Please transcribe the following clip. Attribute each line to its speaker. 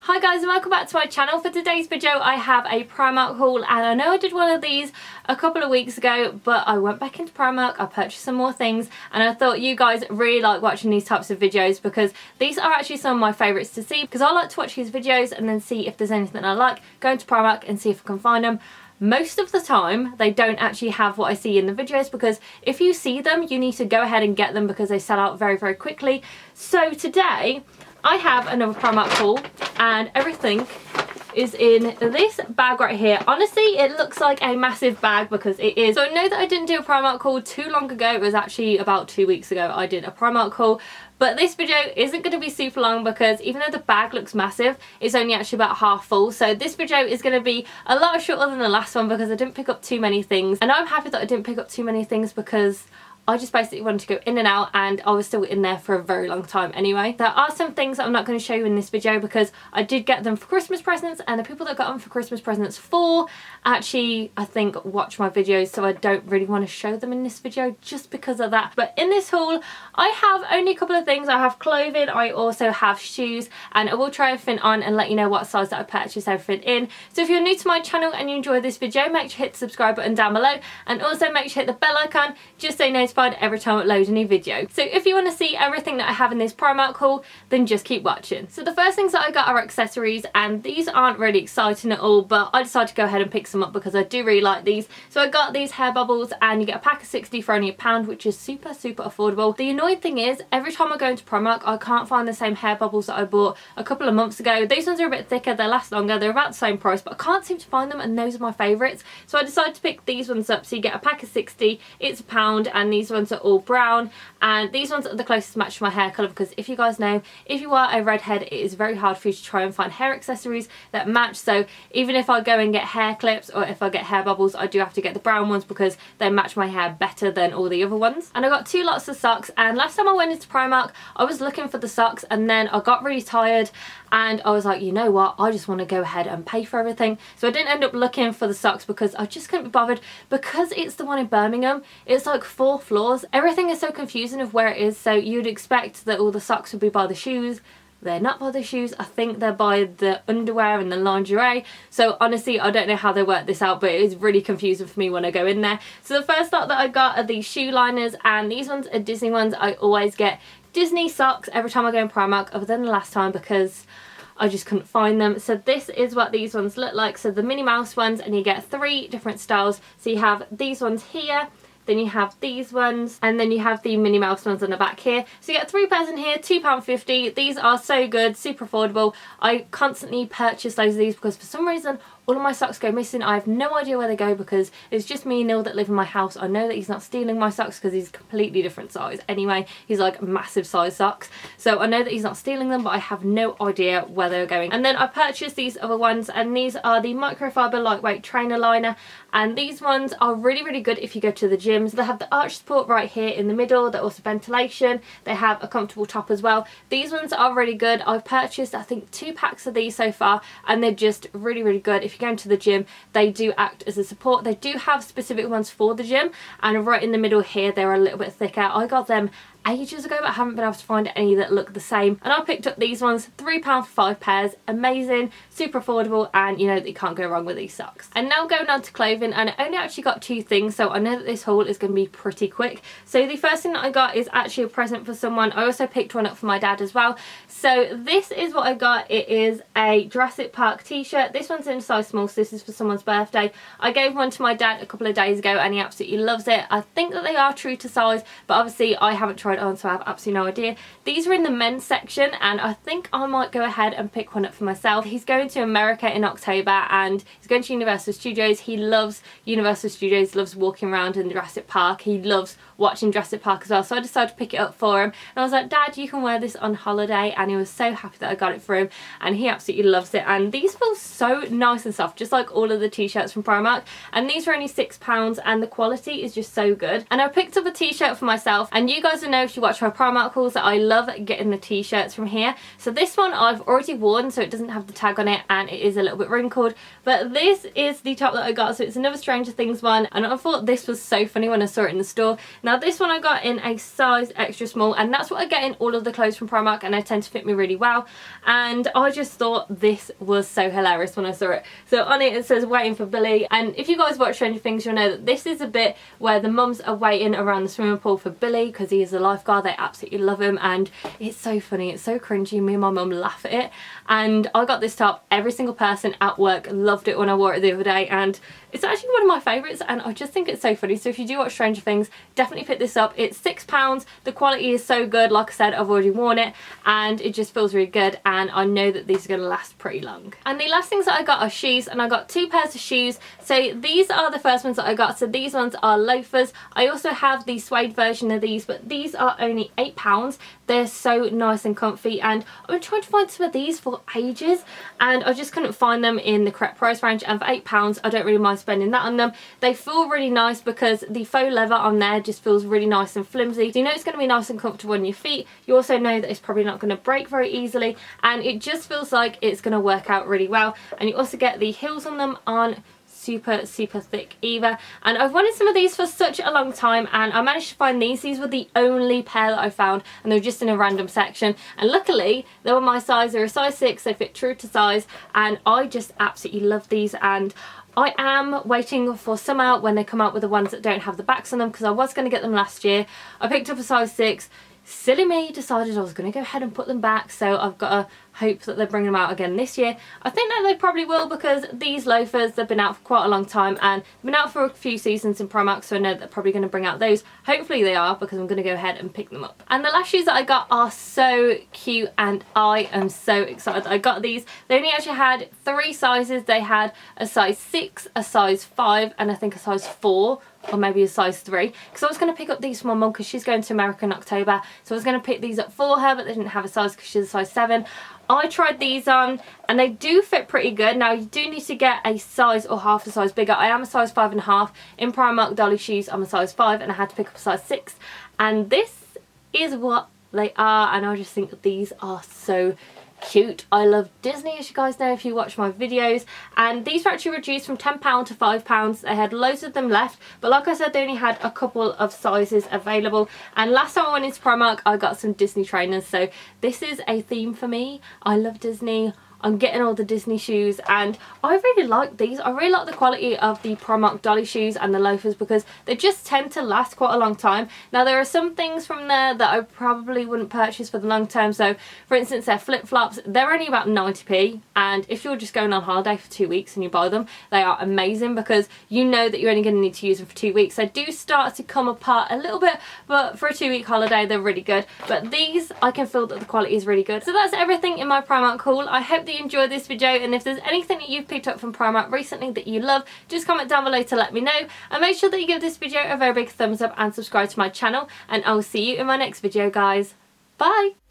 Speaker 1: Hi guys and welcome back to my channel. For today's video I have a Primark haul, and I know I did one of these a couple of weeks ago, but I went back into Primark, I purchased some more things, and I thought you guys really like watching these types of videos because these are actually some of my favourites to see, because I like to watch these videos and then see if there's anything I like, go into Primark and see if I can find them. Most of the time they don't actually have what I see in the videos, because if you see them you need to go ahead and get them because they sell out very quickly. So today I have another Primark haul and everything is in this bag right here. Honestly, it looks like a massive bag because it is. So I know that I didn't do a Primark haul too long ago. It was actually about 2 weeks ago I did a Primark haul. But this video isn't going to be super long because even though the bag looks massive, it's only actually about half full. So this video is going to be a lot shorter than the last one because I didn't pick up too many things. And I'm happy that I didn't pick up too many things because I just basically wanted to go in and out, and I was still in there for a very long time anyway. There are some things that I'm not going to show you in this video because I did get them for Christmas presents, and the people that got them for Christmas presents actually, I think, watch my videos, so I don't really want to show them in this video just because of that. But in this haul I have only a couple of things. I have clothing, I also have shoes, and I will try everything on and let you know what size that I purchased everything in. So if you're new to my channel and you enjoy this video, make sure you hit the subscribe button down below, and also make sure you hit the bell icon just so you're notified every time I upload a new video. So if you want to see everything that I have in this Primark haul, then just keep watching. So the first things that I got are accessories, and these aren't really exciting at all, but I decided to go ahead and pick some up because I do really like these. So I got these hair bubbles, and you get a pack of 60 for only £1, which is super affordable. The annoying thing is every time I go into Primark I can't find the same hair bubbles that I bought a couple of months ago. These ones are a bit thicker, they last longer, they're about the same price, but I can't seem to find them, and those are my favourites. So I decided to pick these ones up. So you get a pack of 60, it's £1, and these ones are all brown, and these ones are the closest match to my hair colour, because if you guys know, if you are a redhead, it is very hard for you to try and find hair accessories that match. So even if I go and get hair clips or if I get hair bubbles, I do have to get the brown ones because they match my hair better than all the other ones. And I got 2 lots of socks, and last time I went into Primark I was looking for the socks, and then I got really tired and I was like, you know what, I just want to go ahead and pay for everything. So I didn't end up looking for the socks because I just couldn't be bothered, because it's the one in Birmingham. It's like 4 floors. Everything is so confusing of where it is. So you'd expect that all the socks would be by the shoes. They're not by the shoes. I think they're by the underwear and the lingerie. So honestly, I don't know how they work this out, but it is really confusing for me when I go in there. So the first lot that I got are these shoe liners, and these ones are Disney ones. I always get Disney socks every time I go in Primark, other than the last time because I just couldn't find them. So this is what these ones look like. So the Minnie Mouse ones, and you get 3 different styles. So you have these ones here, then you have these ones, and then you have the Minnie Mouse ones on the back here. So you get 3 pairs in here, £2.50. These are so good, super affordable. I constantly purchase loads of these because for some reason all of my socks go missing. I have no idea where they go because it's just me and Neil that live in my house. I know that he's not stealing my socks because he's completely different size. Anyway, he's like massive size socks. So I know that he's not stealing them, but I have no idea where they're going. And then I purchased these other ones, and these are the microfiber lightweight trainer liner. And these ones are really good if you go to the gym. So they have the arch support right here in the middle. They're also ventilation. They have a comfortable top as well. These ones are really good. I've purchased I think 2 packs of these so far, and they're just really good. If you're going to the gym, they do act as a support. They do have specific ones for the gym, and right in the middle here they're a little bit thicker. I got them ages ago, but I haven't been able to find any that look the same, and I picked up these ones, £3 for 5 pairs. Amazing, super affordable, and you know that you can't go wrong with these socks. And now going on to clothing, and I only actually got 2 things, so I know that this haul is going to be pretty quick. So the first thing that I got is actually a present for someone. I also picked one up for my dad as well. So this is what I got. It is a Jurassic Park t-shirt. This one's in a size small, so this is for someone's birthday. I gave one to my dad a couple of days ago and he absolutely loves it. I think that they are true to size, but obviously I haven't tried on, so I have absolutely no idea. These are in the men's section, and I think I might go ahead and pick one up for myself. He's going to America in October, and he's going to Universal Studios. He loves Universal Studios, loves walking around in Jurassic Park. He loves watching Jurassic Park as well, so I decided to pick it up for him. And I was like, Dad, you can wear this on holiday, and he was so happy that I got it for him, and he absolutely loves it. And these feel so nice and soft, just like all of the t-shirts from Primark, and these were only £6, and the quality is just so good. And I picked up a t-shirt for myself, and you guys will know if you watch my Primark hauls that I love getting the t-shirts from here. So this one I've already worn, so it doesn't have the tag on it and it is a little bit wrinkled. But this is the top that I got, so it's another Stranger Things one, and I thought this was so funny when I saw it in the store. Now this one I got in a size extra small, and that's what I get in all of the clothes from Primark, and they tend to fit me really well. And I just thought this was so hilarious when I saw it. So on it says waiting for Billy, and if you guys watch Stranger Things you'll know that this is a bit where the mums are waiting around the swimming pool for Billy because he is a lifeguard. They absolutely love him and it's so funny, it's so cringy. Me and my mum laugh at it, and I got this top. Every single person at work loved it when I wore it the other day, and it's actually one of my favourites, and I just think it's so funny. So if you do watch Stranger Things, definitely pick this up. It's £6. The quality is so good. Like I said, I've already worn it and it just feels really good, and I know that these are going to last pretty long. And the last things that I got are shoes, and I got 2 pairs of shoes. So these are the first ones that I got. So these ones are loafers. I also have the suede version of these, but these are only £8. They're so nice and comfy, and I've been trying to find some of these for ages and I just couldn't find them in the correct price range, and for £8 I don't really mind spending that on them. They feel really nice because the faux leather on there just feels really nice and flimsy. So you know it's going to be nice and comfortable on your feet. You also know that it's probably not going to break very easily, and it just feels like it's going to work out really well. And you also get the heels on them on super thick either, and I've wanted some of these for such a long time, and I managed to find these. These were the only pair that I found, and they were just in a random section, and luckily they were my size. They're a size 6, they fit true to size, and I just absolutely love these. And I am waiting for some out when they come out with the ones that don't have the backs on them, because I was going to get them last year. I picked up a size 6. Silly me, decided I was going to go ahead and put them back, so I've got to hope that they bring them out again this year. I think that they probably will, because these loafers, they've been out for quite a long time and been out for a few seasons in Primark, so I know they're probably going to bring out those. Hopefully they are, because I'm going to go ahead and pick them up. And the last shoes that I got are so cute and I am so excited I got these. They only actually had 3 sizes. They had a size 6, a size 5 and I think a size 4. Or maybe a size 3, because I was going to pick up these for my mum because she's going to America in October, so I was going to pick these up for her, but they didn't have a size because she's a size 7. I tried these on and they do fit pretty good. Now you do need to get a size or half a size bigger. I am a size 5.5 in Primark dolly shoes. I'm a size 5 and I had to pick up a size 6, and this is what they are, and I just think that these are so cute. I love Disney, as you guys know if you watch my videos, and these were actually reduced from £10 to £5. They had loads of them left, but like I said, they only had a couple of sizes available. And last time I went into Primark I got some Disney trainers, so this is a theme for me. I love Disney. I'm getting all the Disney shoes, and I really like these. I really like the quality of the Primark dolly shoes and the loafers, because they just tend to last quite a long time. Now there are some things from there that I probably wouldn't purchase for the long term. So for instance, their flip-flops, they're only about 90p, and if you're just going on holiday for 2 weeks and you buy them, they are amazing, because you know that you're only going to need to use them for 2 weeks. They do start to come apart a little bit, but for a 2-week holiday they're really good. But these, I can feel that the quality is really good. So that's everything in my Primark haul. I hope that you enjoyed this video, and if there's anything that you've picked up from Primark recently that you love, just comment down below to let me know, and make sure that you give this video a very big thumbs up and subscribe to my channel, and I'll see you in my next video, guys. Bye!